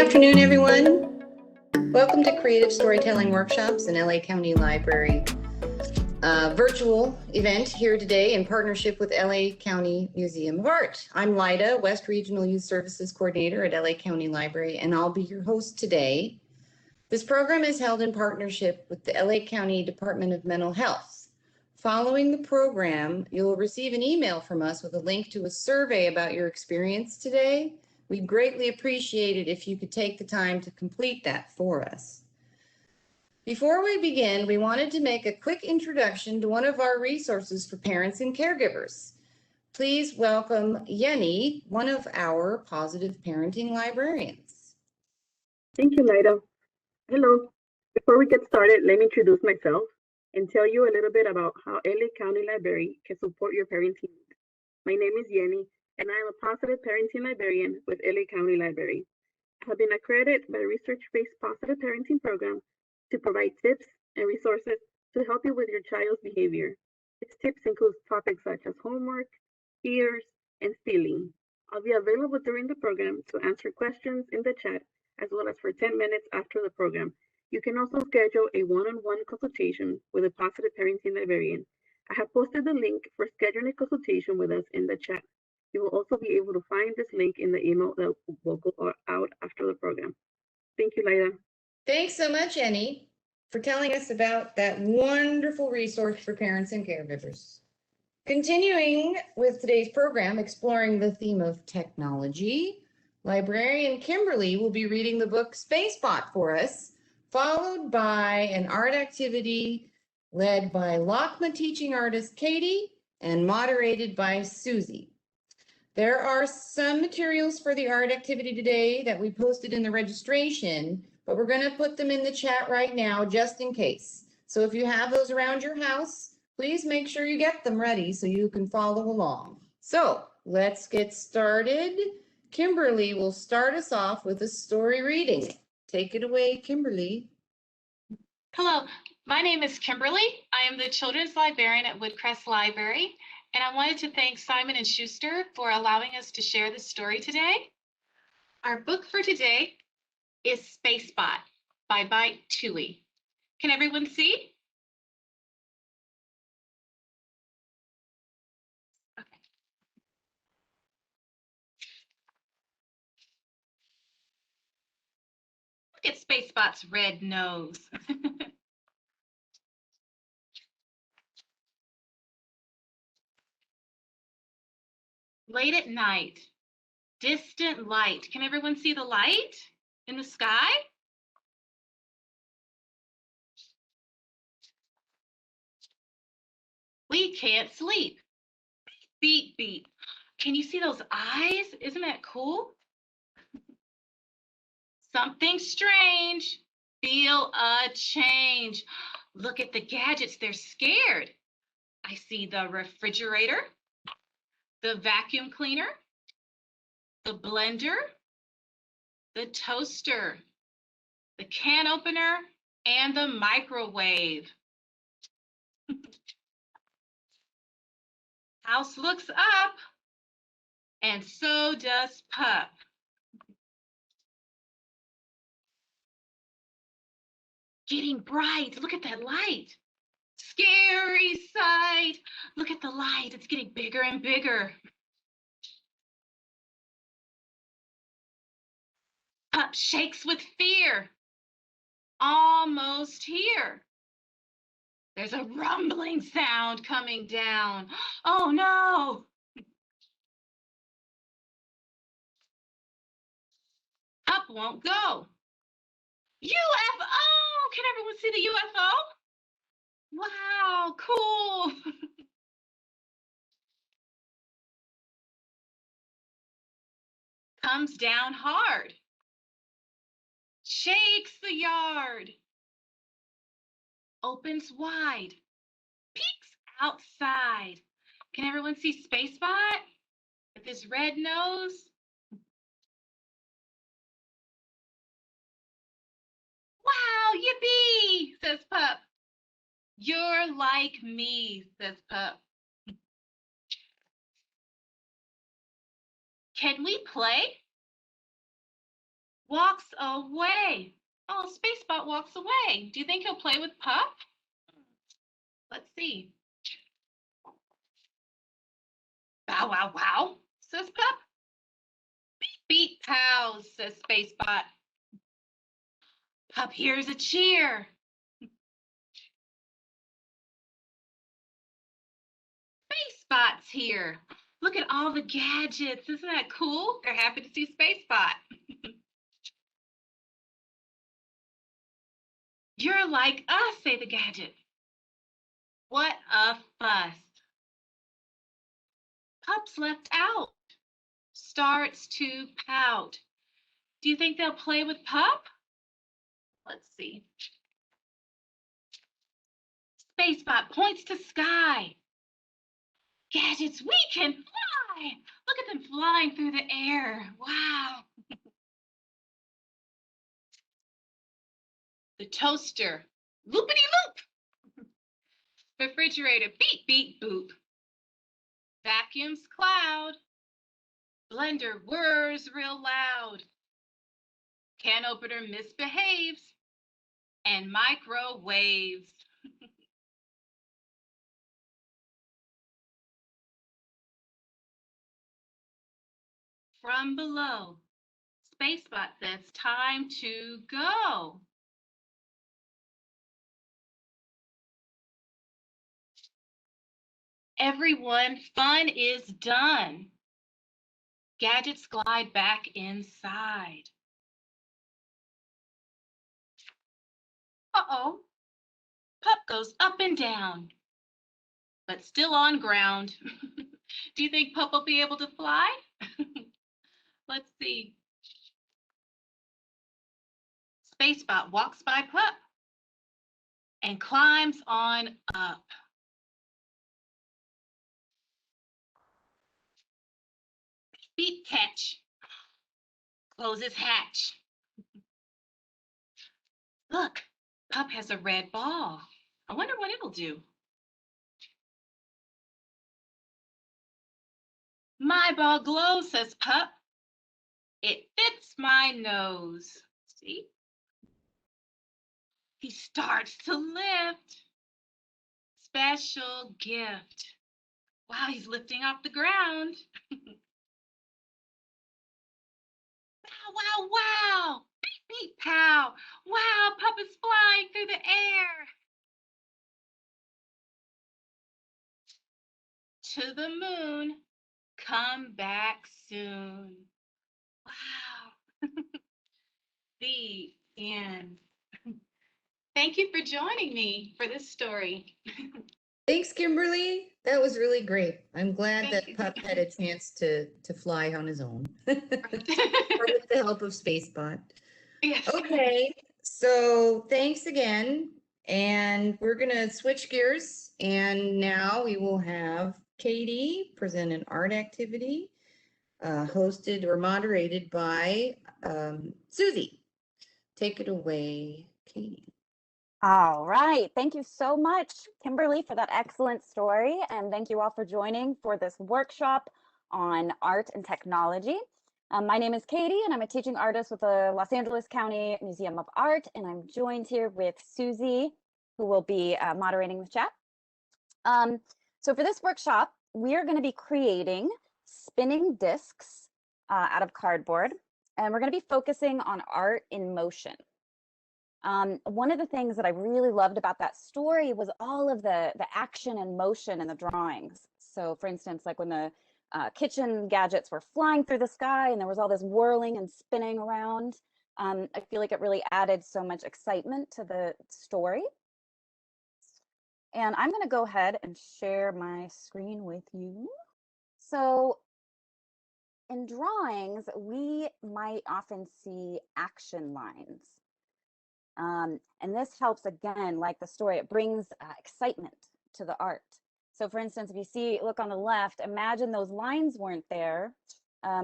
afternoon, everyone. Welcome to Creative Storytelling Workshops in LA County Library virtual event here today in partnership with LA County Museum of Art. I'm Lyda, West Regional Youth Services Coordinator at LA County Library, and I'll be your host today. This program is held in partnership with the LA County Department of Mental Health. Following the program, you'll receive an email from us with a link to a survey about your experience today. We'd greatly appreciate it if you could take the time to complete that for us. Before we begin, we wanted to make a quick introduction to one of our resources for parents and caregivers. Please welcome Jenny, one of our positive parenting librarians. Thank you, Lyda. Hello. Before we get started, let me introduce myself and tell you a little bit about how LA County Library can support your parenting needs. My name is Jenny, and I am a positive parenting librarian with LA County Library. I have been accredited by the research-based positive parenting program to provide tips and resources to help you with your child's behavior. These tips include topics such as homework, fears, and stealing. I'll be available during the program to answer questions in the chat, as well as for 10 minutes after the program. You can also schedule a one-on-one consultation with a positive parenting librarian. I have posted the link for scheduling a consultation with us in the chat. You will also be able to find this link in the email that will go out after the program. Thank you, Lyda. Thanks so much, Jenny, for telling us about that wonderful resource for parents and caregivers. Continuing with today's program, exploring the theme of technology, librarian Kimberly will be reading the book Spacebot for us, followed by an art activity led by LACMA Teaching Artist Katie and moderated by Susie. There are some materials for the art activity today that we posted in the registration, but we're going to put them in the chat right now just in case. So if you have those around your house, please make sure you get them ready so you can follow along. So let's get started. Kimberly will start us off with a story reading. Take it away, Kimberly. Hello, my name is Kimberly. I am the children's librarian at Woodcrest Library, and I wanted to thank Simon & Schuster for allowing us to share this story today. Our book for today is Spacebot by Mike Twohy. Can everyone see? Okay. Look at Spacebot's red nose. Late at night, distant light. Can everyone see the light in the sky? We can't sleep. Beep, beep. Can you see those eyes? Isn't that cool? Something strange. Feel a change. Look at the gadgets. They're scared. I see the refrigerator, the vacuum cleaner, the blender, the toaster, the can opener, and the microwave. House looks up, and so does Pup. Getting bright. Look at that light. Scary sight. Look at the light. It's getting bigger and bigger. Pup shakes with fear. Almost here. There's a rumbling sound coming down. Oh no! Pup won't go. UFO! Can everyone see the UFO? Wow, cool. Comes down hard. Shakes the yard. Opens wide. Peeks outside. Can everyone see Spacebot with his red nose? Wow, yippee, says Pup. You're like me, says Pup. Can we play? walks away. Oh, Spacebot walks away. Do you think he'll play with Pup? Let's see. Bow, wow, wow, says Pup. Beep, beep, pow, says Spacebot. Pup hears a cheer. Spacebot's here. Look at all the gadgets. Isn't that cool? They're happy to see Spacebot. You're like us, say the gadgets. What a fuss. Pup's left out. Starts to pout. Do you think they'll play with Pup? Let's see. Spacebot points to sky. Gadgets, we can fly. Look at them flying through the air. Wow. The toaster, loopity-loop. Refrigerator, beep, beep, boop. Vacuum's cloud. Blender whirs real loud. Can opener misbehaves. And microwaves. From below, Spacebot says time to go. Everyone, fun is done. Gadgets glide back inside. Uh-oh, Pup goes up and down, but still on ground. Do you think Pup will be able to fly? Let's see. Spacebot walks by Pup and climbs on up. Beep, catch. Closes hatch. Look, Pup has a red ball. I wonder what it'll do. My ball glows, says Pup. It fits my nose. See? He starts to lift. Special gift. Wow, he's lifting off the ground. Wow, wow, wow. Beep, beep, pow. Wow, Pup is flying through the air. To the moon. Come back soon. Wow. The end. Thank you for joining me for this story. Thanks, Kimberly. That was really great. I'm glad Thank that you. Pup had a chance to fly on his own. Or with the help of Spacebot. Yes. Okay, so thanks again. And we're gonna switch gears. And now we will have Katie present an art activity hosted or moderated by Susie. Take it away, Katie. All right. Thank you so much, Kimberly, for that excellent story. And thank you all for joining for this workshop on art and technology. My name is Katie, and I'm a teaching artist with the Los Angeles County Museum of Art. And I'm joined here with Susie, who will be moderating the chat. So for this workshop, we are going to be creating spinning discs out of cardboard. And we're going to be focusing on art in motion. One of the things that I really loved about that story was all of the action and motion in the drawings. So for instance, like when the kitchen gadgets were flying through the sky and there was all this whirling and spinning around, I feel like it really added so much excitement to the story. And I'm going to go ahead and share my screen with you. So in drawings, we might often see action lines. And this helps, again, like the story, it brings excitement to the art. So for instance, if you see, look on the left, imagine those lines weren't there.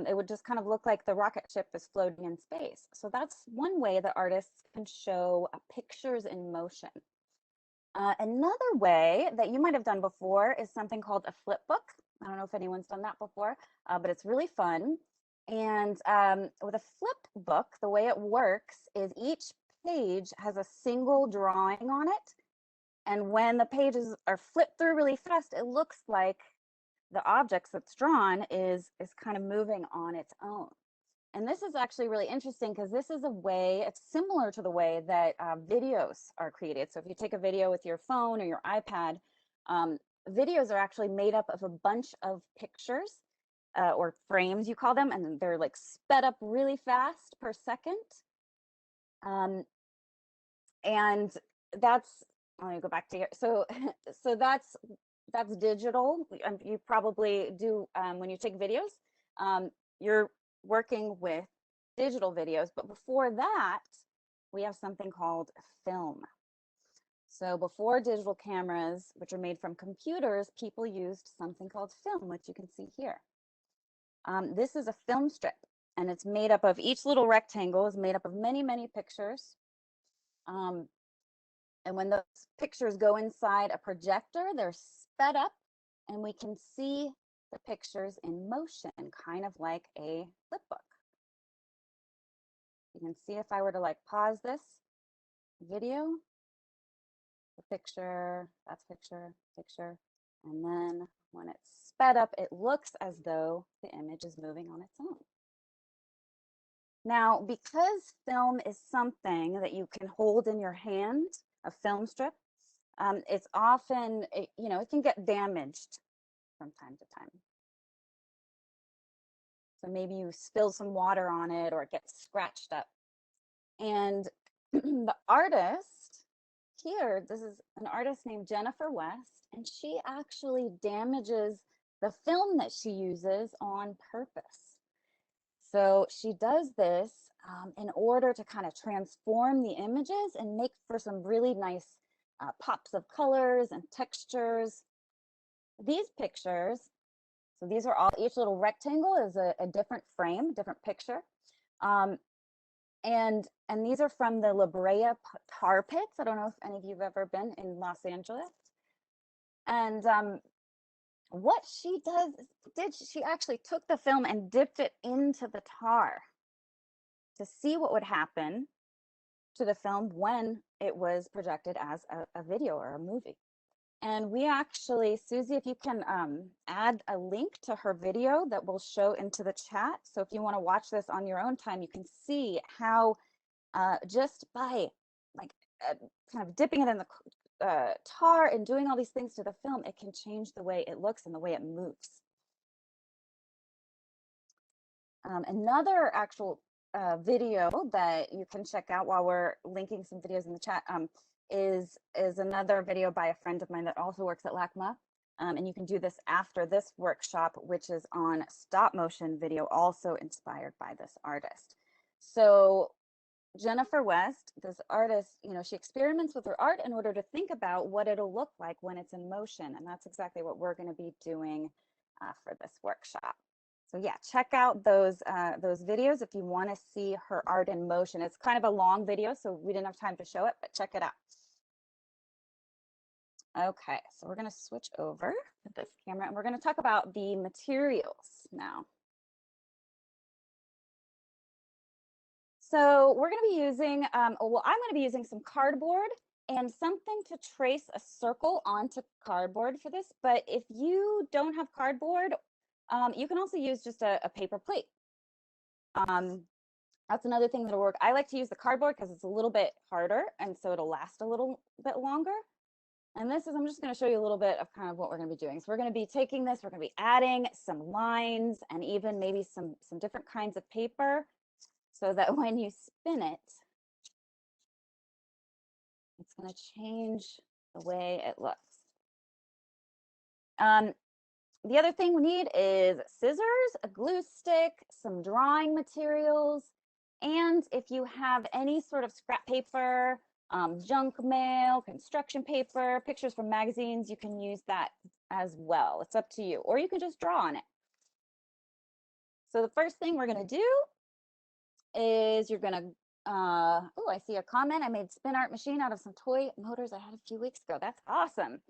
It would just kind of look like the rocket ship is floating in space. So that's one way that artists can show pictures in motion. Another way that you might have done before is something called a flip book. I don't know if anyone's done that before, but it's really fun. And with a flip book, the way it works is each page has a single drawing on it. And when the pages are flipped through really fast, it looks like the objects that's drawn is kind of moving on its own. And this is actually really interesting because this is a way, it's similar to the way that videos are created. So if you take a video with your phone or your iPad, videos are actually made up of a bunch of pictures or frames, you call them, and they're like sped up really fast per second. And that's, let me go back to here. So, so that's digital. You probably do when you take videos. You're working with digital videos, but before that, we have something called film. So before digital cameras, which are made from computers, people used something called film, which you can see here. This is a film strip, and it's made up of, each little rectangle is made up of many, many pictures. And when those pictures go inside a projector, they're sped up, and we can see the pictures in motion, kind of like a flip book. You can see if I were to like pause this video, the picture, that's picture, picture, and then when it's sped up, it looks as though the image is moving on its own. Now, because film is something that you can hold in your hand, a film strip, it's often, you know, it can get damaged from time to time. So maybe you spill some water on it or it gets scratched up. And the artist here, this is an artist named Jennifer West, and she actually damages the film that she uses on purpose. So she does this in order to kind of transform the images and make for some really nice pops of colors and textures. These pictures, so these are all, each little rectangle is a different frame, different picture. And these are from the La Brea tar pits. I don't know if any of you have ever been in Los Angeles. And what she she actually took the film and dipped it into the tar to see what would happen to the film when it was projected as a video or a movie. And we actually, Susie, if you can add a link to her video that we'll show into the chat. So if you want to watch this on your own time, you can see how just by like kind of dipping it in the tar and doing all these things to the film, it can change the way it looks and the way it moves. Another actual video that you can check out while we're linking some videos in the chat is another video by a friend of mine that also works at LACMA. And you can do this after this workshop, which is on stop motion video, also inspired by this artist. So Jennifer West, this artist, you know, she experiments with her art in order to think about what it'll look like when it's in motion. And that's exactly what we're going to be doing for this workshop. So yeah, check out those videos if you want to see her art in motion. It's kind of a long video, so we didn't have time to show it, but check it out. Okay, so we're going to switch over to this camera and we're going to talk about the materials now. So we're going to be using, well, I'm going to be using some cardboard and something to trace a circle onto cardboard for this. But if you don't have cardboard, you can also use just a paper plate. That's another thing that'll work. I like to use the cardboard because it's a little bit harder and so it'll last a little bit longer. And this is, I'm just going to show you a little bit of kind of what we're going to be doing. So we're going to be taking this, we're going to be adding some lines and even maybe some different kinds of paper so that when you spin it, it's going to change the way it looks. The other thing we need is scissors, a glue stick, some drawing materials, and if you have any sort of scrap paper, junk mail, construction paper, pictures from magazines, you can use that as well. It's up to you, or you can just draw on it. So the first thing we're going to do is you're going to, oh, I see a comment. I made spin art machine out of some toy motors I had a few weeks ago. That's awesome.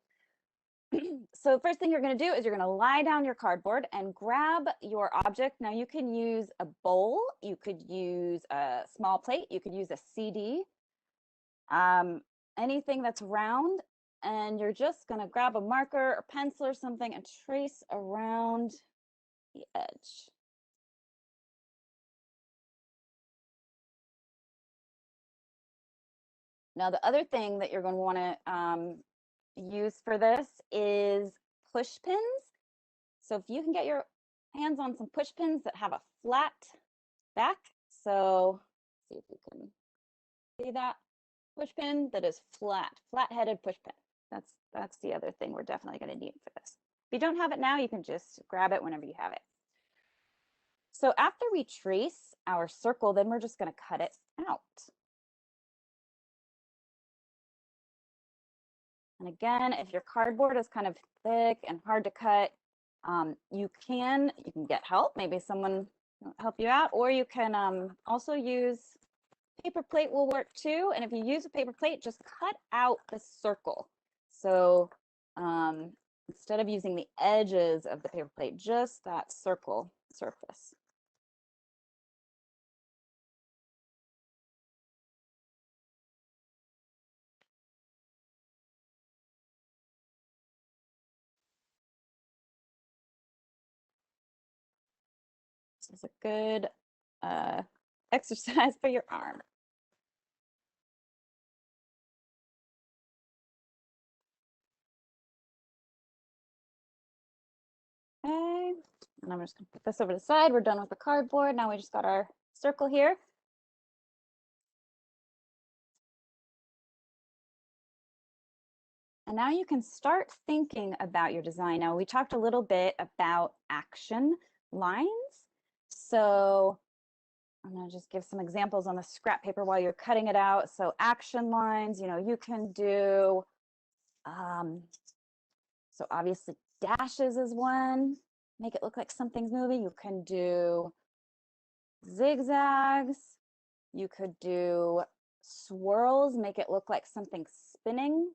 So first thing you're going to do is you're going to lie down your cardboard and grab your object. Now you can use a bowl, you could use a small plate, you could use a CD, anything that's round, and you're just going to grab a marker or pencil or something and trace around the edge. Now the other thing that you're going to want to use for this is push pins. So if you can get your hands on some push pins that have a flat back, so see if you can see that push pin that is flat-headed push pin. That's the other thing we're definitely going to need for this. If you don't have it now, you can just grab it whenever you have it. So after we trace our circle, then we're just going to cut it out. And again, if your cardboard is kind of thick and hard to cut, you can get help. Maybe someone will help you out, or you can also use paper plate will work too. And if you use a paper plate, just cut out the circle. So instead of using the edges of the paper plate, just that circle surface. This is a good exercise for your arm. Okay, and I'm just gonna put this over to the side. We're done with the cardboard. Now we just got our circle here. And now you can start thinking about your design. Now we talked a little bit about action lines. So I'm gonna just give some examples on the scrap paper while you're cutting it out. So action lines, you know, you can do, so obviously dashes is one, make it look like something's moving. You can do zigzags. You could do swirls, make it look like something's spinning.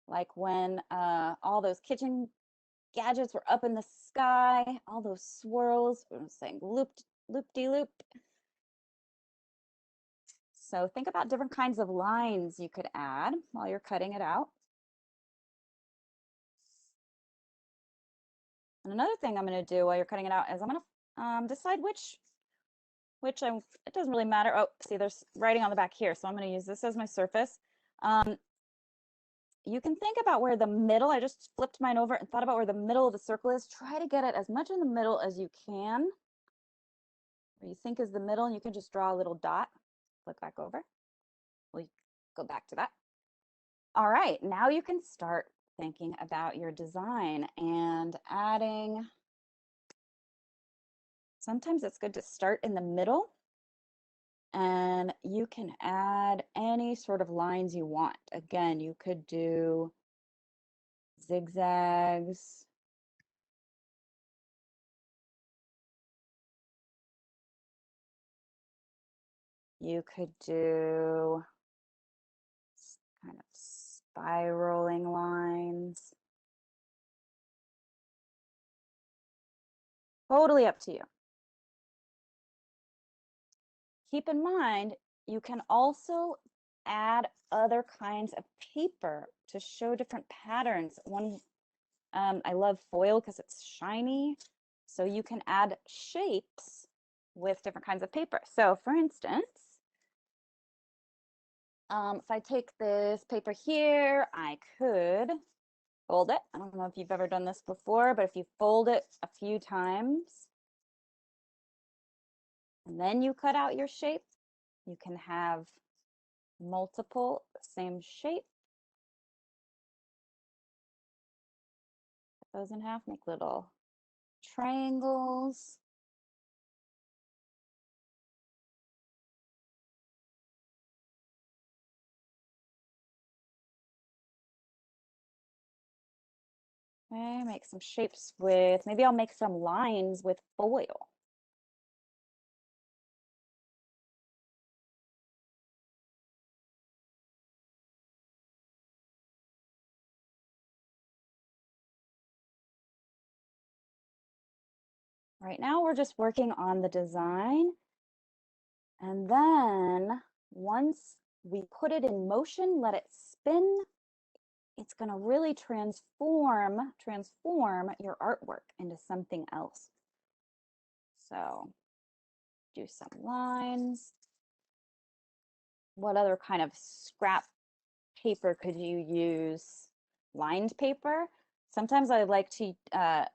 Like when all those kitchen gadgets were up in the sky, all those swirls, I'm saying loop-de-loop. So think about different kinds of lines you could add while you're cutting it out. And another thing I'm going to do while you're cutting it out is I'm going to decide which it doesn't really matter. Oh, see, there's writing on the back here. So I'm going to use this as my surface. You can think about where the middle, I just flipped mine over and thought about where the middle of the circle is. Try to get it as much in the middle as you can. Where you think is the middle, and you can just draw a little dot. Flip back over. We'll go back to that. All right, now you can start thinking about your design and adding. Sometimes it's good to start in the middle, and you can add any sort of lines you want. Again, you could do zigzags. You could do kind of spiraling lines. Totally up to you. Keep in mind, you can also add other kinds of paper to show different patterns. One, I love foil because it's shiny. So you can add shapes with different kinds of paper. So for instance, if I take this paper here, I could fold it. I don't know if you've ever done this before, but if you fold it a few times and then you cut out your shape, you can have multiple same shape. Cut those in half, make little triangles. Okay, make some shapes with, maybe I'll make some lines with foil. Right now we're just working on the design. And then once we put it in motion, let it spin, it's going to really transform your artwork into something else. So do some lines. What other kind of scrap paper could you use? Lined paper. Sometimes I like to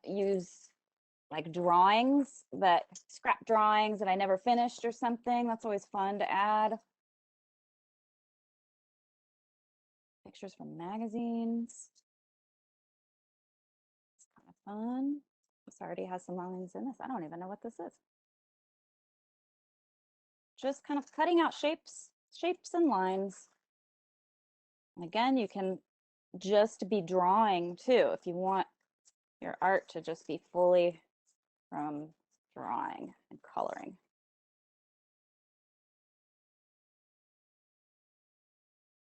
use like drawings, scrap drawings that I never finished or something. That's always fun to add. Pictures from magazines. It's kind of fun. This already has some lines in this. I don't even know what this is. Just kind of cutting out shapes and lines. And again, you can just be drawing too if you want your art to just be fully from drawing and coloring.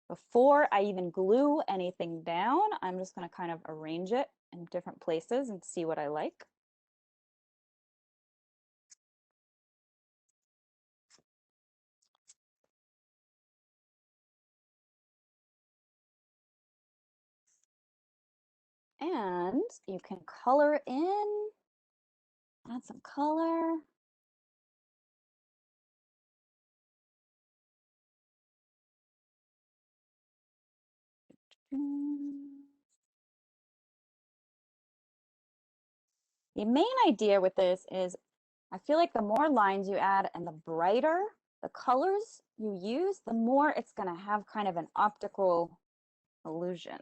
Before I even glue anything down, I'm just going to kind of arrange it in different places and see what I like. And you can color in, add some color. The main idea with this is I feel like the more lines you add and the brighter the colors you use, the more it's going to have kind of an optical illusion.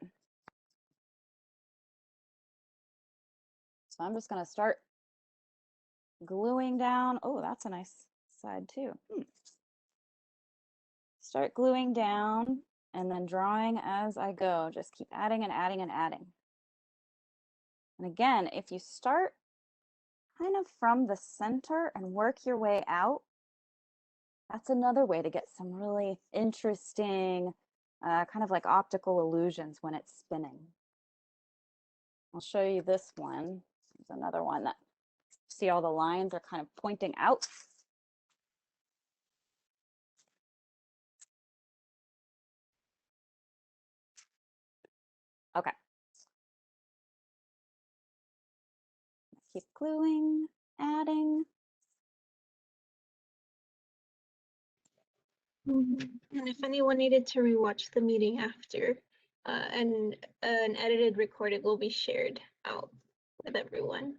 So I'm just going to start gluing down. Oh, that's a nice side too. Start gluing down and then drawing as I go. Just keep adding and adding and adding. And again, if you start kind of from the center and work your way out, that's another way to get some really interesting kind of like optical illusions when it's spinning. I'll show you this one. There's another one that, see, all the lines are kind of pointing out. Okay. Keep gluing, adding. And if anyone needed to rewatch the meeting after, and an edited recording will be shared out with everyone.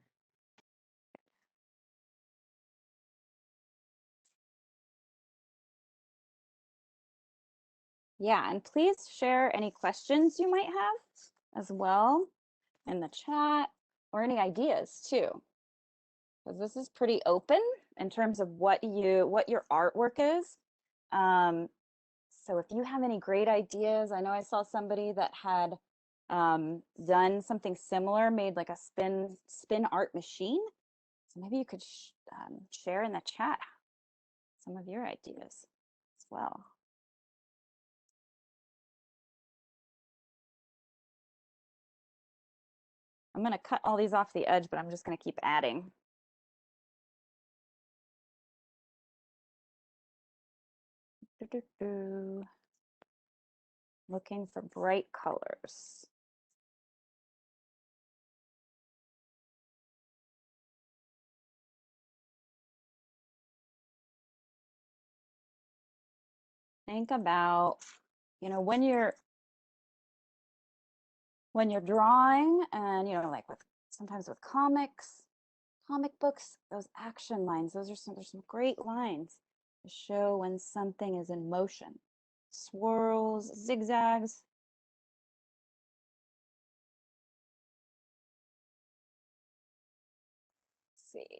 Yeah, and please share any questions you might have as well in the chat, or any ideas too, because this is pretty open in terms of what your artwork is. So if you have any great ideas, I know I saw somebody that had done something similar, made like a spin art machine. So maybe you could share in the chat some of your ideas as well. I'm going to cut all these off the edge, but I'm just going to keep adding. Looking for bright colors. Think about, you know, when you're drawing, and you know, like sometimes with comic books, those action lines, there's some great lines to show when something is in motion. Swirls, zigzags. Let's see.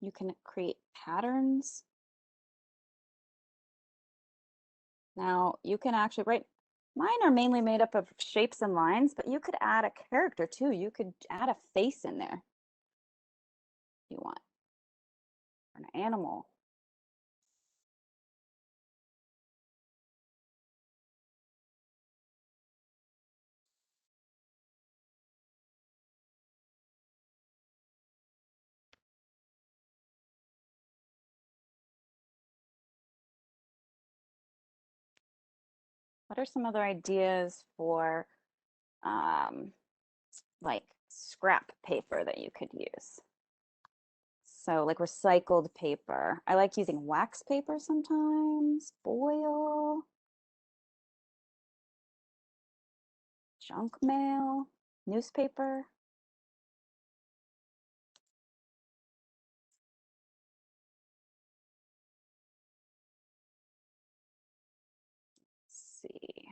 You can create patterns. Now you can actually write, mine are mainly made up of shapes and lines, but you could add a character too. You could add a face in there if you want, or an animal. What are some other ideas for like scrap paper that you could use? So like recycled paper. I like using wax paper sometimes, foil, junk mail, newspaper. Let's see.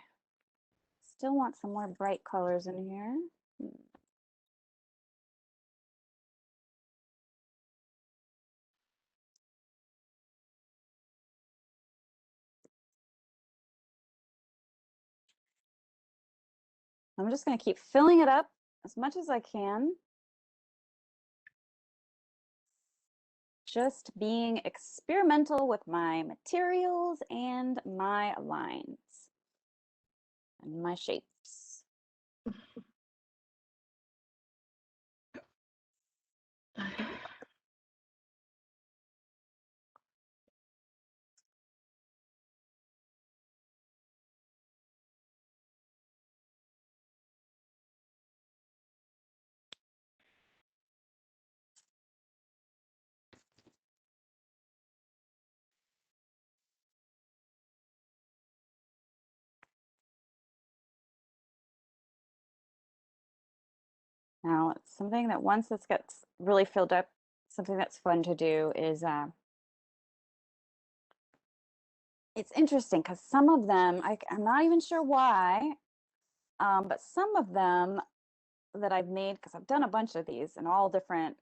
Still want some more bright colors in here. I'm just going to keep filling it up as much as I can. Just being experimental with my materials and my lines and my shapes. Now, something that once this gets really filled up, something that's fun to do is, it's interesting because some of them, I'm not even sure why, but some of them that I've made, because I've done a bunch of these and all different,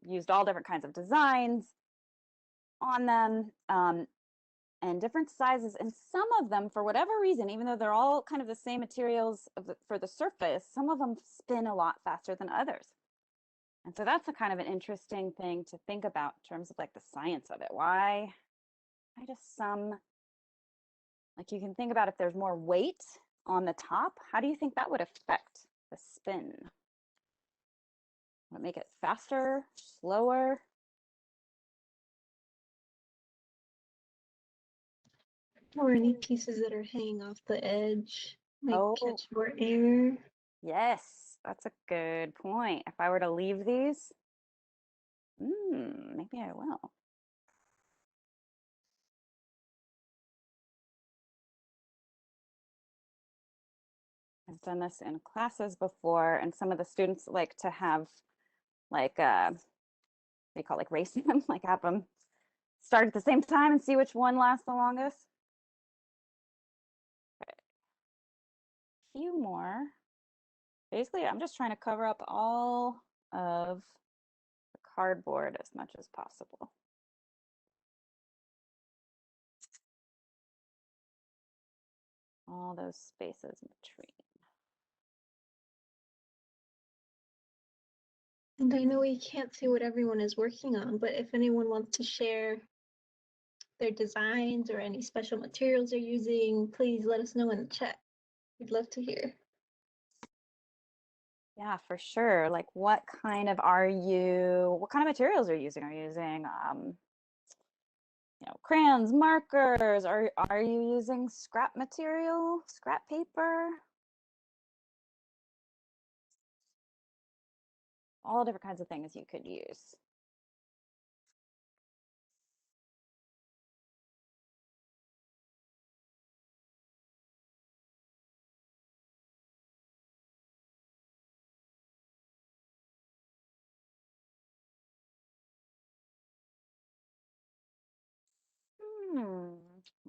used all different kinds of designs on them and different sizes. And some of them, for whatever reason, even though they're all kind of the same materials for the surface, some of them spin a lot faster than others. And so that's a kind of an interesting thing to think about in terms of like the science of it. Why just some, like you can think about if there's more weight on the top, how do you think that would affect the spin? Would it make it faster, slower? Or any pieces that are hanging off the edge might Oh. catch more air. Yes, that's a good point. If I were to leave these, maybe I will. I've done this in classes before, and some of the students like to have like they call it like racing them, like have them start at the same time and see which one lasts the longest. Okay. A few more. Basically, I'm just trying to cover up all of the cardboard as much as possible. All those spaces in between. And I know we can't see what everyone is working on, but if anyone wants to share their designs or any special materials they're using, please let us know in the chat. We'd love to hear. Yeah, for sure. Like what kind of materials are you using? Are you using crayons, markers? Are you using scrap material, scrap paper? All different kinds of things you could use.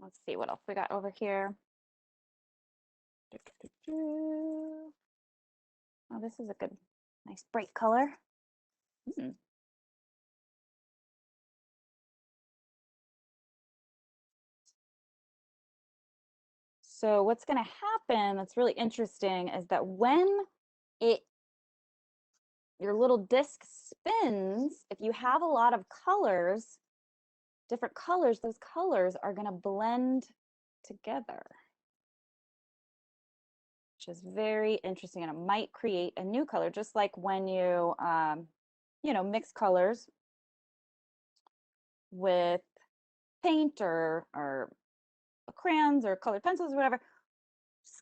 Let's see what else we got over here. Oh, this is a good, nice bright color. So what's going to happen that's really interesting is that when your little disc spins, if you have a lot of colors, different colors, those colors are going to blend together, which is very interesting, and it might create a new color, just like when you mix colors with paint or crayons or colored pencils or whatever.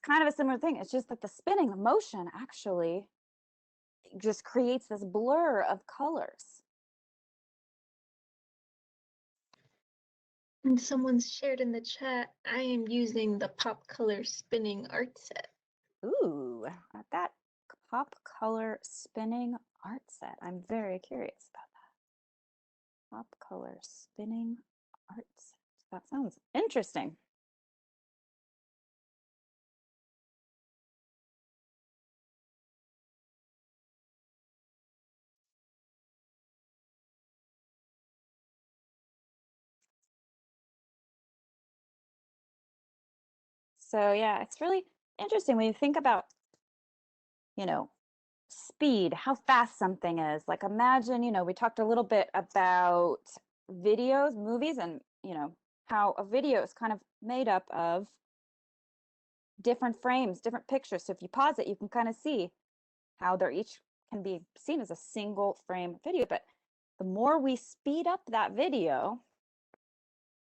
kind of a similar thing. It's just that the spinning, the motion actually just creates this blur of colors. And someone's shared in the chat, I am using the Pop Color Spinning Art Set. Ooh, that pop color spinning art set. I'm very curious about that. Pop color spinning art set. That sounds interesting. So yeah, it's really interesting when you think about, you know, speed, how fast something is. Like imagine, you know, we talked a little bit about videos, movies, and, you know, how a video is kind of made up of different frames, different pictures. So if you pause it, you can kind of see how they're each can be seen as a single frame video. But the more we speed up that video,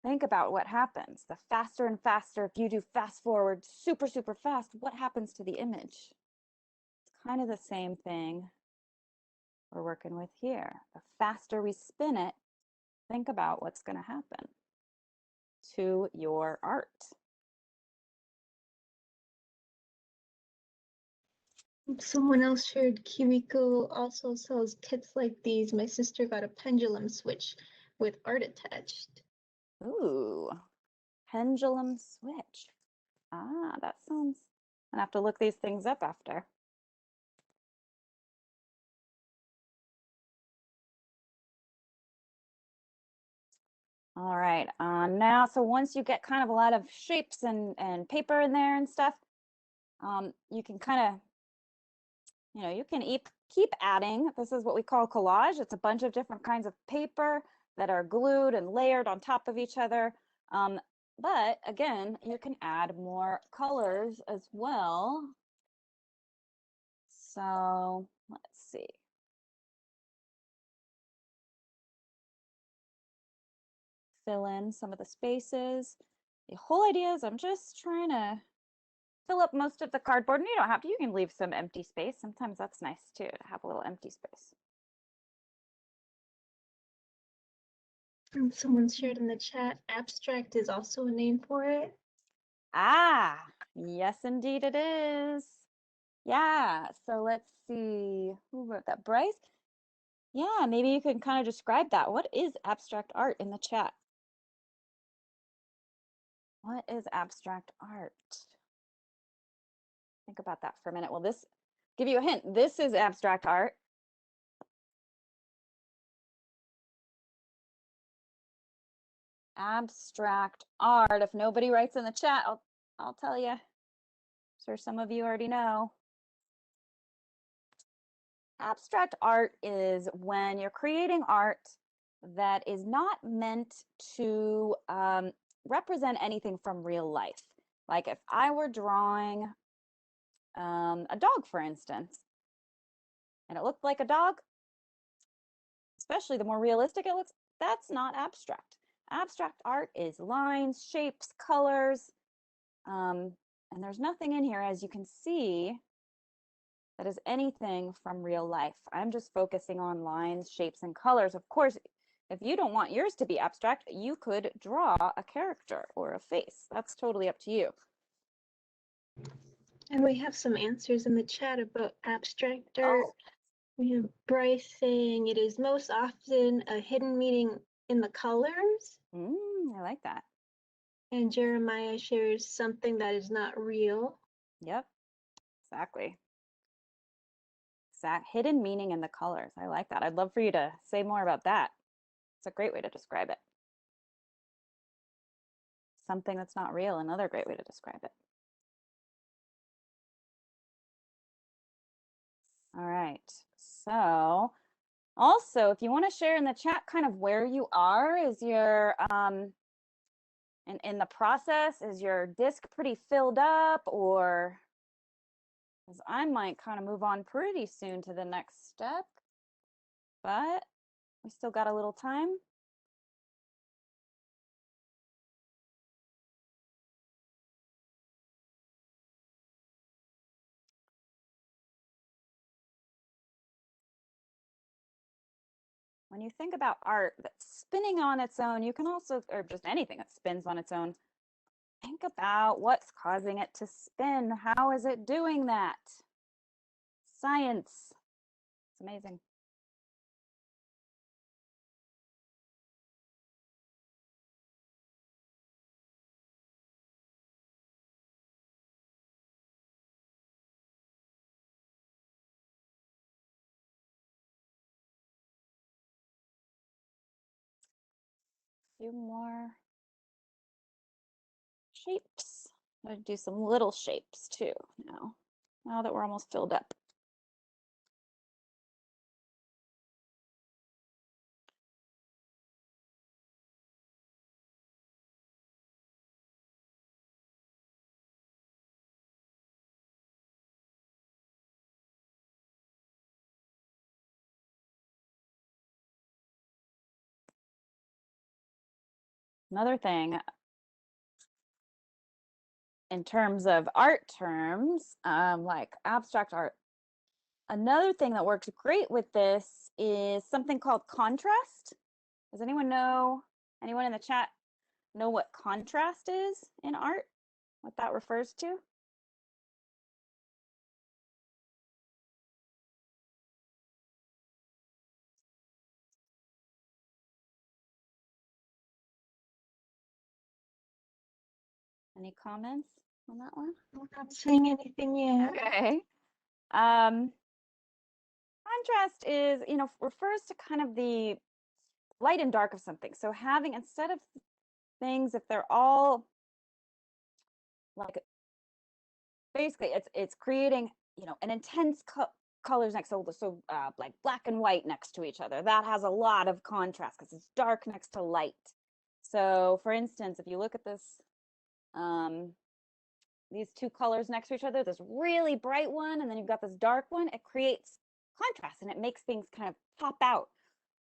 think about what happens. The faster and faster, if you do fast forward super, super fast, what happens to the image? It's kind of the same thing we're working with here. The faster we spin it, think about what's going to happen to your art. Someone else shared Kiriko also sells kits like these. My sister got a pendulum switch with art attached. Ooh, pendulum switch. Ah, that sounds, I'm gonna have to look these things up after. All right, now, so once you get kind of a lot of shapes and paper in there and stuff, you can kind of, you know, you can keep adding. This is what we call collage. It's a bunch of different kinds of paper that are glued and layered on top of each other. But again, you can add more colors as well. So let's see. Fill in some of the spaces. The whole idea is I'm just trying to fill up most of the cardboard, and you don't have to, you can leave some empty space. Sometimes that's nice too, to have a little empty space. And someone shared in the chat, abstract is also a name for it. Ah, yes, indeed it is. Yeah, so let's see, who wrote that? Bryce? Yeah, maybe you can kind of describe that. What is abstract art in the chat? What is abstract art? Think about that for a minute. Well, this give you a hint. This is abstract art. Abstract art. If nobody writes in the chat, I'll tell you. I'm sure some of you already know. Abstract art is when you're creating art that is not meant to represent anything from real life. Like if I were drawing a dog, for instance, and it looked like a dog, especially the more realistic it looks, that's not abstract. Abstract art is lines, shapes, colors, and there's nothing in here, as you can see, that is anything from real life. I'm just focusing on lines, shapes, and colors. Of course, if you don't want yours to be abstract, you could draw a character or a face. That's totally up to you. And we have some answers in the chat about abstract art. Oh. We have Bryce saying it is most often a hidden meaning in the colors. I like that. And Jeremiah shares something that is not real. Yep, exactly. Exact hidden meaning in the colors. I like that. I'd love for you to say more about that. It's a great way to describe it. Something that's not real, another great way to describe it. All right, so also, if you want to share in the chat kind of where you are, is your in the process, is your disc pretty filled up, or because I might kind of move on pretty soon to the next step, but we still got a little time. when you think about art that's spinning on its own, you can also, or just anything that spins on its own, think about what's causing it to spin. How is it doing that? Science. It's amazing. A few more shapes. I'm going to do some little shapes too now that we're almost filled up. Another thing in terms of art terms, like abstract art, another thing that works great with this is something called contrast. Does anyone in the chat know what contrast is in art? What that refers to? Any comments on that one? I'm not saying anything yet. Okay. Contrast is, refers to kind of the light and dark of something. So having, instead of things, if they're all like, basically it's creating, an intense colors next to, like black and white next to each other. That has a lot of contrast because it's dark next to light. So for instance, if you look at this, these two colors next to each other, this really bright one, and then you've got this dark one, it creates contrast and it makes things kind of pop out.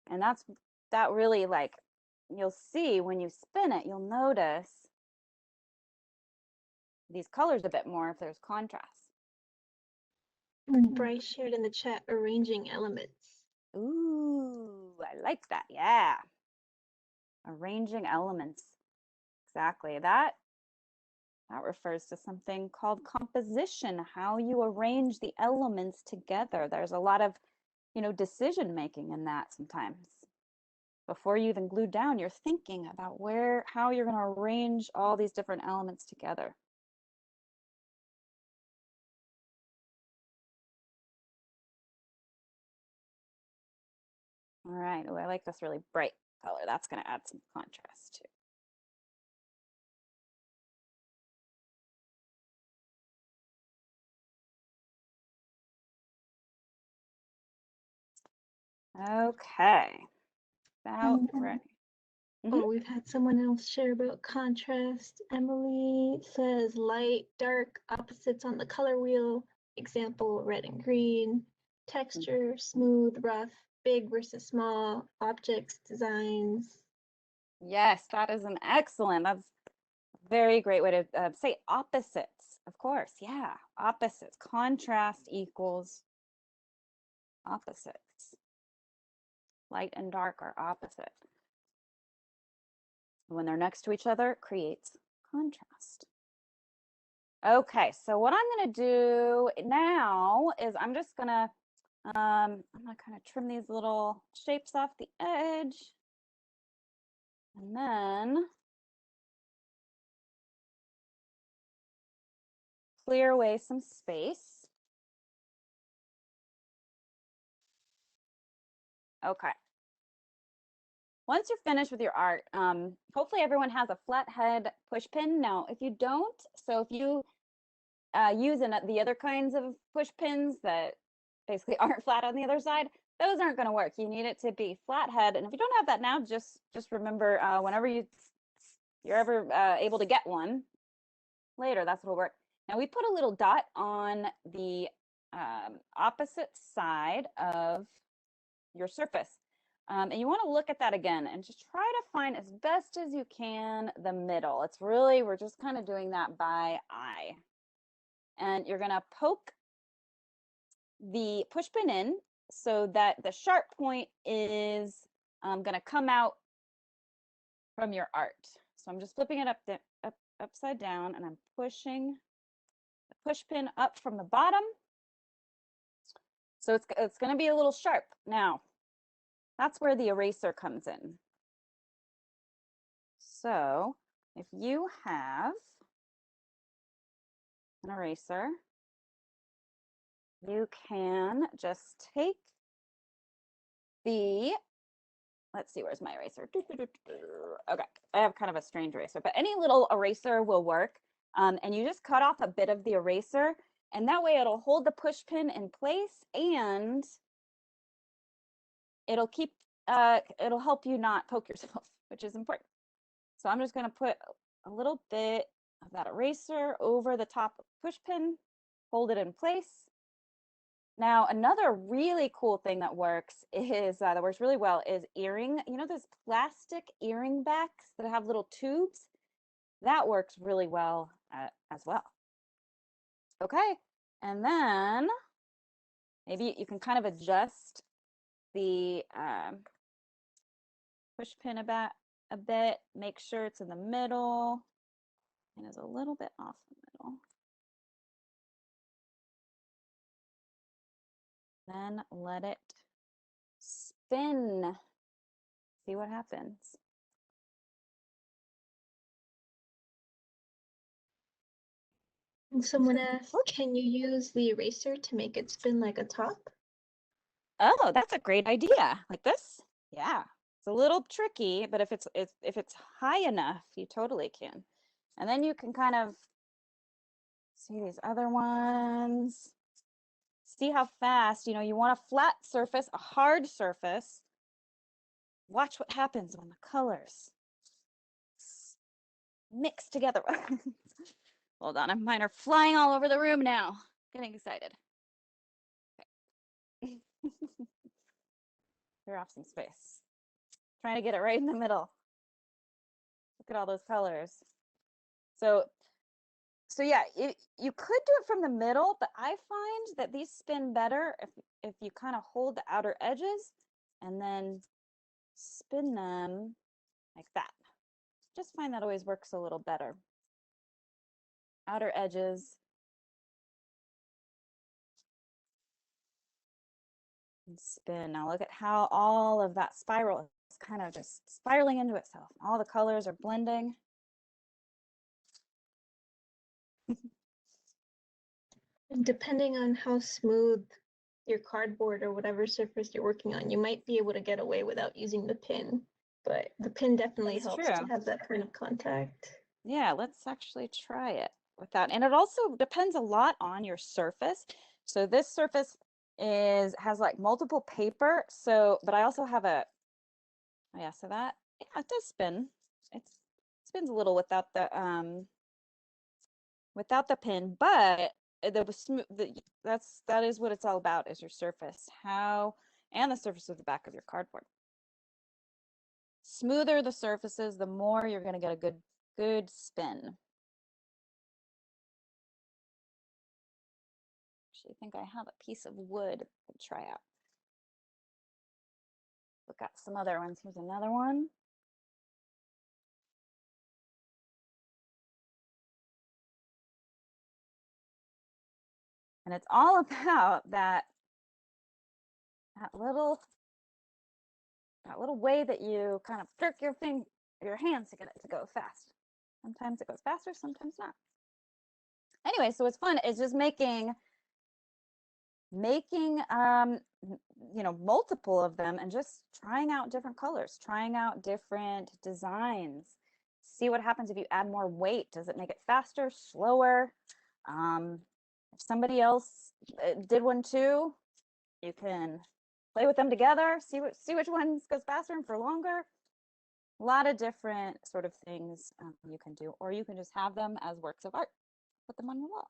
And that really, like, you'll see when you spin it, you'll notice these colors a bit more if there's contrast. Bryce shared in the chat arranging elements. Ooh, I like that. Yeah. Arranging elements. Exactly. That refers to something called composition, how you arrange the elements together. There's a lot of, decision making in that sometimes. Before you even glue down, you're thinking about how you're going to arrange all these different elements together. All right. Oh, I like this really bright color. That's going to add some contrast too. Okay. About ready. Oh, we've had someone else share about contrast. Emily says light, dark, opposites on the color wheel. Example, red and green. Texture, smooth, rough, big versus small, objects, designs. Yes, that is that's a very great way to say opposites. Of course, yeah, opposites. Contrast equals opposites. Light and dark are opposite. When they're next to each other, it creates contrast. Okay, so what I'm going to do now is I'm just going to kind of trim these little shapes off the edge. And then clear away some space. Okay. Once you're finished with your art, hopefully everyone has a flathead push pin. Now, if you don't, so if you use the other kinds of push pins that basically aren't flat on the other side, those aren't going to work. You need it to be flathead. And if you don't have that now, just remember whenever you're ever able to get one later, that's what'll work. Now we put a little dot on the opposite side of your surface. And you want to look at that again and just try to find as best as you can the middle. We're just kind of doing that by eye. And you're going to poke the push pin in so that the sharp point is gonna come out from your art. So I'm just flipping it upside down, and I'm pushing the push pin up from the bottom. So it's gonna be a little sharp. Now, that's where the eraser comes in. So if you have an eraser, you can just take the, let's see, where's my eraser? Okay, I have kind of a strange eraser, but any little eraser will work. And you just cut off a bit of the eraser, and that way it'll hold the push pin in place, and it'll help you not poke yourself, which is important. So I'm just gonna put a little bit of that eraser over the top push pin, hold it in place. Now, another really cool thing that works that works really well is earring. You know those plastic earring backs that have little tubes? That works really well as well. Okay, and then maybe you can kind of adjust the push pin a bit, make sure it's in the middle, and is a little bit off the middle. Then let it spin. See what happens. And someone asked, can you use the eraser to make it spin like a top? Oh, that's a great idea. Like this? Yeah. It's a little tricky, but if it's high enough, you totally can. And then you can kind of see these other ones. See how fast, you want a flat surface, a hard surface. Watch what happens when the colors mix together. Hold on, mine are flying all over the room now. Getting excited. Okay. Clear off some space. Trying to get it right in the middle. Look at all those colors. So yeah, you could do it from the middle, but I find that these spin better if you kind of hold the outer edges and then spin them like that. Just find that always works a little better. Outer edges. And spin. Now look at how all of that spiral is kind of just spiraling into itself. All the colors are blending. And depending on how smooth your cardboard or whatever surface you're working on, you might be able to get away without using the pin. But the pin definitely helps to have that kind of contact. Yeah, let's actually try it with that. And it also depends a lot on your surface. So this surface has like multiple paper. So, but I also have oh yeah, so that, yeah, it does spin. It spins a little without the pin, but that is what it's all about, is your surface, and the surface of the back of your cardboard. Smoother the surfaces, the more you're going to get a good spin. Actually, I think I have a piece of wood to try out. Look at some other ones. Here's another one. And it's all about that little way that you kind of jerk your hands to get it to go fast. Sometimes it goes faster, sometimes not. Anyway, so what's fun is just making multiple of them and just trying out different colors, trying out different designs. See what happens if you add more weight. Does it make it faster, slower? If somebody else did one too, you can play with them together, see which one goes faster and for longer. A lot of different sort of things you can do, or you can just have them as works of art. Put them on your wall.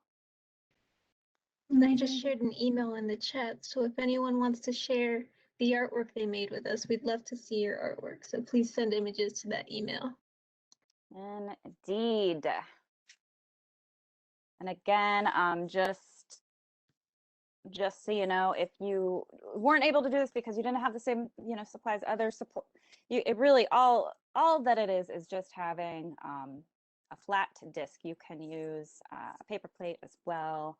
And I just shared an email in the chat, so if anyone wants to share the artwork they made with us, we'd love to see your artwork. So please send images to that email. Indeed. And again, just just so you know, if you weren't able to do this because you didn't have the same, supplies, other support, it really all that it is just having a flat disc. You can use a paper plate as well.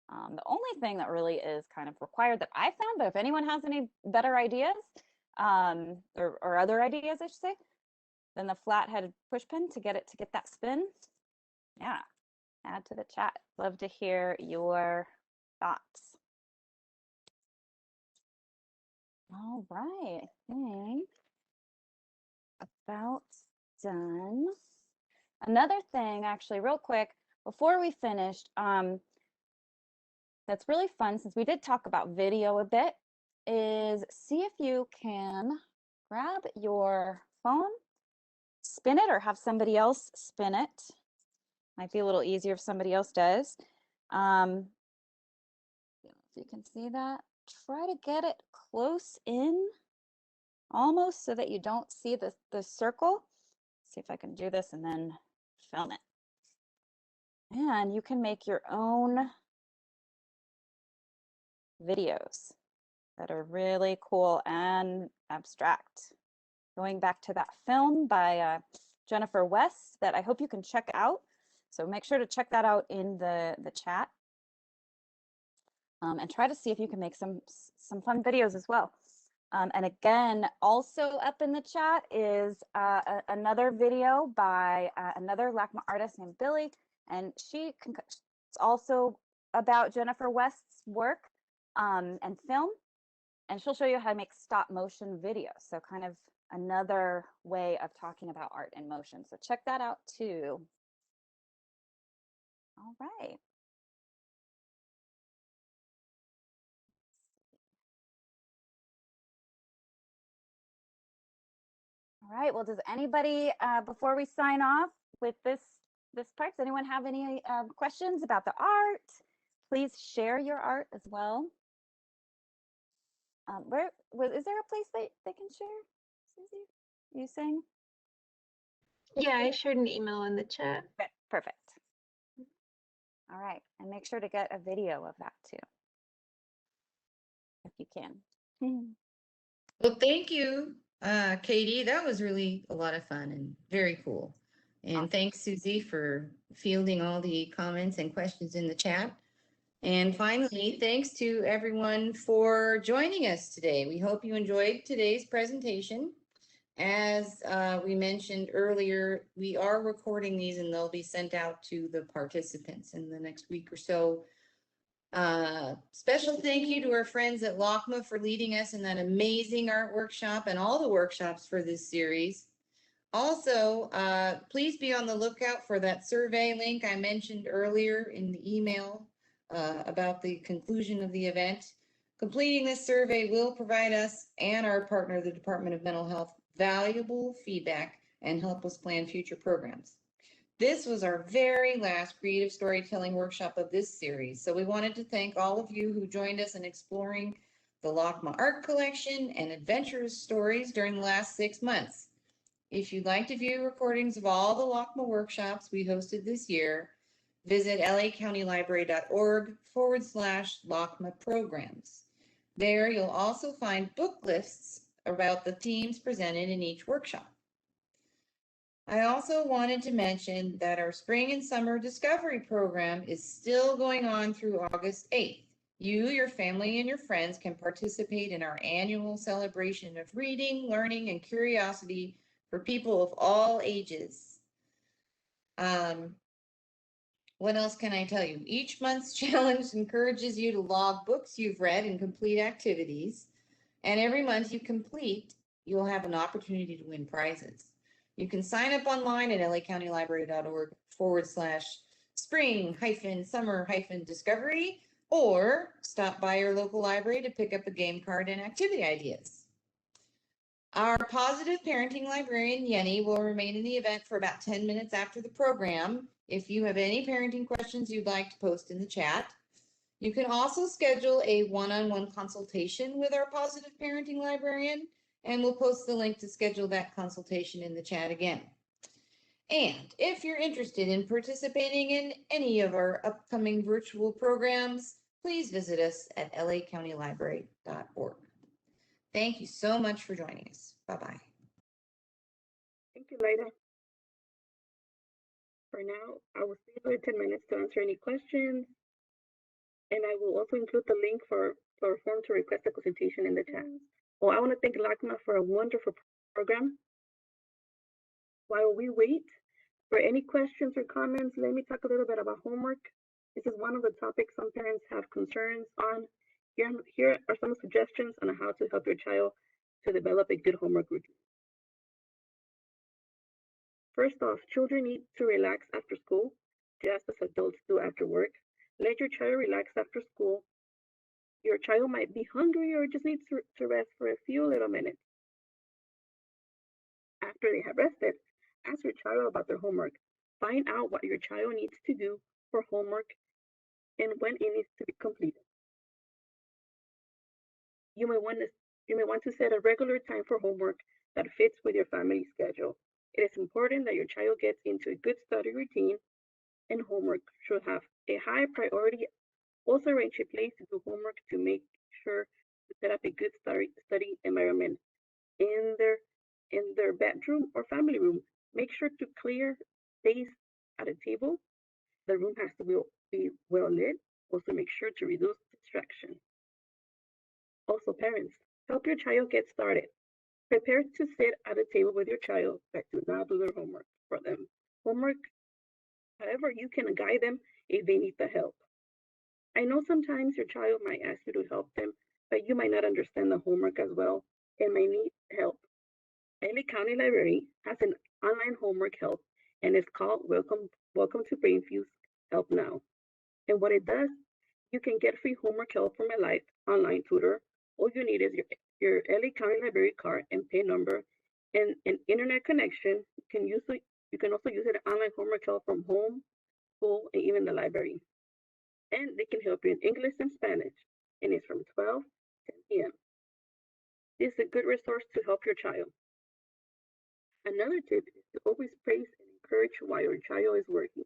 The only thing that really is kind of required that I found, but if anyone has any better ideas, or other ideas, I should say, then the flat-headed push pin to get that spin. Yeah, add to the chat. Love to hear your thoughts. All right, I think about done. Another thing, actually, real quick, before we finished, that's really fun, since we did talk about video a bit, is see if you can grab your phone, spin it, or have somebody else spin it. Might be a little easier if somebody else does. If you can see that, try to get it close in, almost so that you don't see the circle. See if I can do this and then film it. And you can make your own videos that are really cool and abstract. Going back to that film by Jennifer West that I hope you can check out. So make sure to check that out in the chat. And try to see if you can make some fun videos as well. And again, also up in the chat is another video by another LACMA artist named Billy, and it's also about Jennifer West's work and film, and she'll show you how to make stop motion videos. So kind of another way of talking about art in motion. So check that out too. All right. All right, well, does anybody, before we sign off with this part, does anyone have any questions about the art? Please share your art as well. Is there a place they can share, Susie? You saying? Yeah, I shared an email in the chat. Okay, perfect. All right, and make sure to get a video of that too, if you can. Well, thank you, Katie. That was really a lot of fun and very cool. And Awesome. Thanks, Susie, for fielding all the comments and questions in the chat. And finally, thanks to everyone for joining us today. We hope you enjoyed today's presentation. As we mentioned earlier, we are recording these and they'll be sent out to the participants in the next week or so. Special thank you to our friends at LACMA for leading us in that amazing art workshop and all the workshops for this series. Also, please be on the lookout for that survey link I mentioned earlier in the email about the conclusion of the event. Completing this survey will provide us and our partner, the Department of Mental Health, valuable feedback and help us plan future programs. This was our very last creative storytelling workshop of this series, so we wanted to thank all of you who joined us in exploring the LACMA art collection and adventurous stories during the last 6 months. If you'd like to view recordings of all the LACMA workshops we hosted this year, visit lacountylibrary.org/LACMA programs. There you'll also find book lists about the themes presented in each workshop. I also wanted to mention that our spring and summer discovery program is still going on through August 8th. You, your family, and your friends can participate in our annual celebration of reading, learning, and curiosity for people of all ages. What else can I tell you? Each month's challenge encourages you to log books you've read and complete activities. And every month you complete, you'll have an opportunity to win prizes. You can sign up online at lacountylibrary.org/spring-summer-discovery, or stop by your local library to pick up a game card and activity ideas. Our positive parenting librarian, Yenny, will remain in the event for about 10 minutes after the program. If you have any parenting questions you'd like to post in the chat. You can also schedule a one-on-one consultation with our positive parenting librarian, and we'll post the link to schedule that consultation in the chat again. And if you're interested in participating in any of our upcoming virtual programs, please visit us at lacountylibrary.org. Thank you so much for joining us. Bye-bye. Thank you, Lida. For now, I will stay for 10 minutes to answer any questions, and I will also include the link for our form to request a consultation in the chat. Well, I want to thank LACMA for a wonderful program. While we wait for any questions or comments, let me talk a little bit about homework. This is one of the topics some parents have concerns on. Here are some suggestions on how to help your child to develop a good homework routine. First off, children need to relax after school, just as adults do after work. Let your child relax after school. Your child might be hungry or just needs to rest for a few little minutes. After they have rested, ask your child about their homework. Find out what your child needs to do for homework and when it needs to be completed. You may want to set a regular time for homework that fits with your family schedule. It is important that your child gets into a good study routine, and homework should have a high priority. Also arrange a place to do homework to make sure to set up a good study environment in their bedroom or family room. Make sure to clear space at a table. The room has to be well lit. Also make sure to reduce distraction. Also, parents, help your child get started. Prepare to sit at a table with your child that do not do their homework for them. However, you can guide them if they need the help. I know sometimes your child might ask you to help them, but you might not understand the homework as well and may need help. LA County Library has an online homework help, and it's called Welcome to Brainfuse Help Now. And what it does, you can get free homework help from a live online tutor. All you need is your LA County Library card and PIN number and an internet connection. You can also use it online homework help from home, school, and even the library. And they can help you in English and Spanish, and it's from 12 to 10 p.m. This is a good resource to help your child. Another tip is to always praise and encourage while your child is working.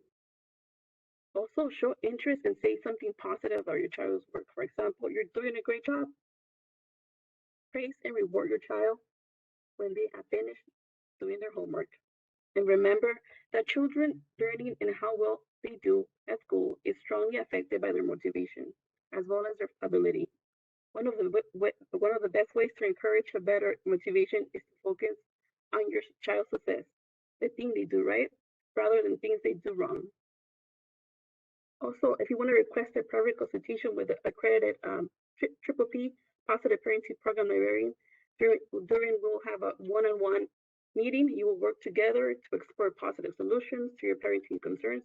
Also, show interest and say something positive about your child's work. For example, you're doing a great job. Praise and reward your child when they have finished doing their homework. And remember that children learning and how well they do at school is strongly affected by their motivation as well as their ability. One of the best ways to encourage a better motivation is to focus on your child's success, the thing they do right, rather than things they do wrong. Also, if you want to request a private consultation with an accredited Triple P Positive Parenting Program librarian, we'll have a one-on-one meeting. You will work together to explore positive solutions to your parenting concerns.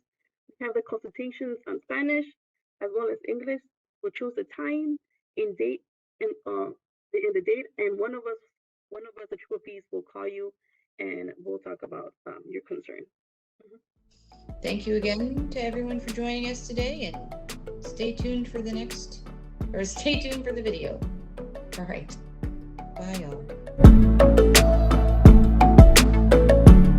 We have the consultations on Spanish as well as English. We'll choose the time and date and the date, and one of us, the Triple Ps, will call you and we'll talk about your concern. Thank you again to everyone for joining us today, and stay tuned for the video. All right. Bye, y'all.